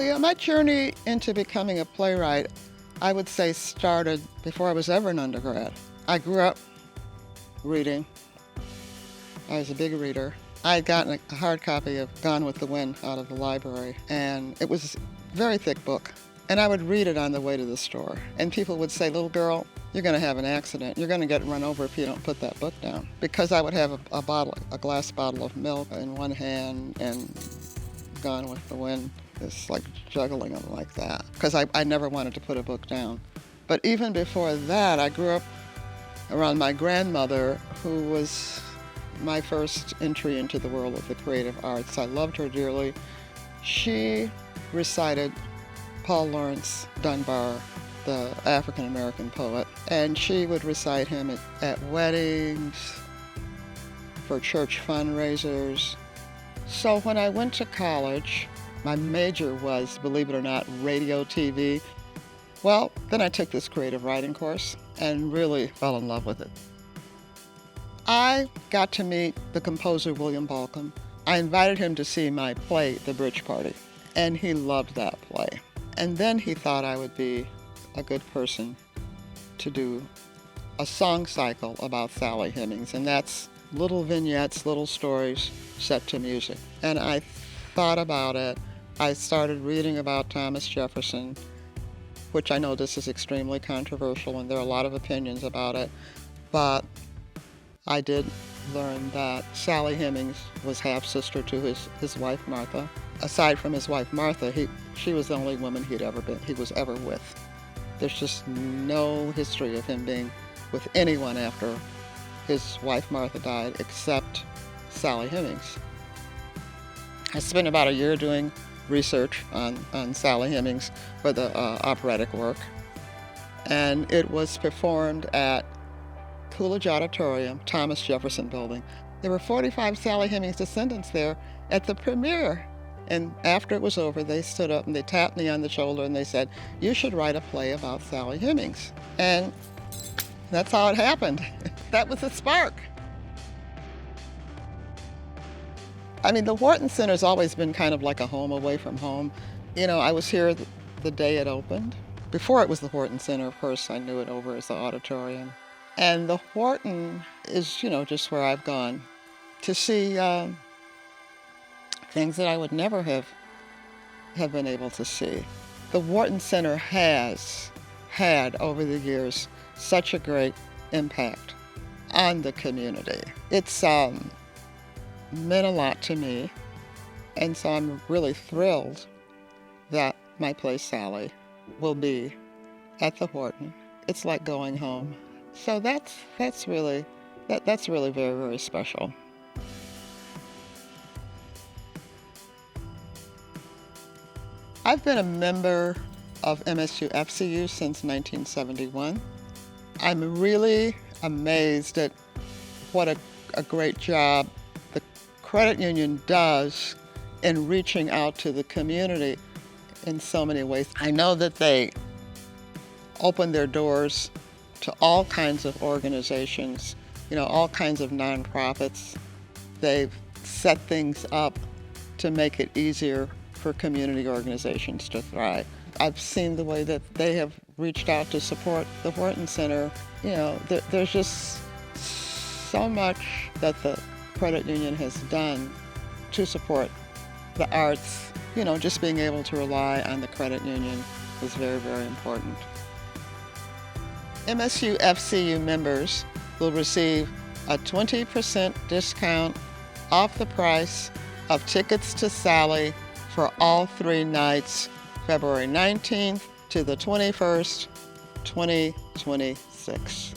Well, yeah, my journey into becoming a playwright, I would say, started before I was ever an undergrad. I grew up reading. I was a big reader. I had gotten a hard copy of Gone with the Wind out of the library, and it was a very thick book. And I would read it on the way to the store. And people would say, little girl, you're going to have an accident. You're going to get run over if you don't put that book down. Because I would have a glass bottle of milk in one hand and Gone with the Wind. It's like juggling them like that. Because I never wanted to put a book down. But even before that, I grew up around my grandmother, who was my first entry into the world of the creative arts. I loved her dearly. She recited Paul Laurence Dunbar, the African-American poet, and she would recite him at weddings, for church fundraisers. So when I went to college, my major was, believe it or not, radio, TV. Well, then I took this creative writing course and really fell in love with it. I got to meet the composer William Balcom. I invited him to see my play, The Bridge Party, and he loved that play. And then he thought I would be a good person to do a song cycle about Sally Hemings, and that's little vignettes, little stories set to music. And I thought about it. I started reading about Thomas Jefferson, which I know this is extremely controversial and there are a lot of opinions about it, but I did learn that Sally Hemings was half-sister to his wife Martha. Aside from his wife Martha, she was the only woman he was ever with. There's just no history of him being with anyone after his wife Martha died except Sally Hemings. I spent about a year doing research on Sally Hemings for the operatic work, and it was performed at Coolidge Auditorium, Thomas Jefferson Building. There were 45 Sally Hemings descendants there at the premiere. And after it was over, they stood up and they tapped me on the shoulder and they said, you should write a play about Sally Hemings. And that's how it happened. That was the spark. I mean, the Wharton Center's always been kind of like a home away from home. You know, I was here the day it opened. Before it was the Wharton Center, of course, I knew it over as the auditorium. And the Wharton is, you know, just where I've gone to see things that I would never have been able to see. The Wharton Center has had, over the years, such a great impact on the community. It's meant a lot to me, and so I'm really thrilled that my play Sally will be at the Wharton. It's like going home. So that's really very, very special. I've been a member of MSU-FCU since 1971. I'm really amazed at what a great job the credit union does in reaching out to the community in so many ways. I know that they open their doors to all kinds of organizations, you know, all kinds of nonprofits. They've set things up to make it easier for community organizations to thrive. I've seen the way that they have reached out to support the Wharton Center. You know, there's just so much that the credit union has done to support the arts. You know, just being able to rely on the credit union is very, very important. MSU-FCU members will receive a 20% discount off the price of tickets to Sally for all 3 nights, February 19th to the 21st, 2026.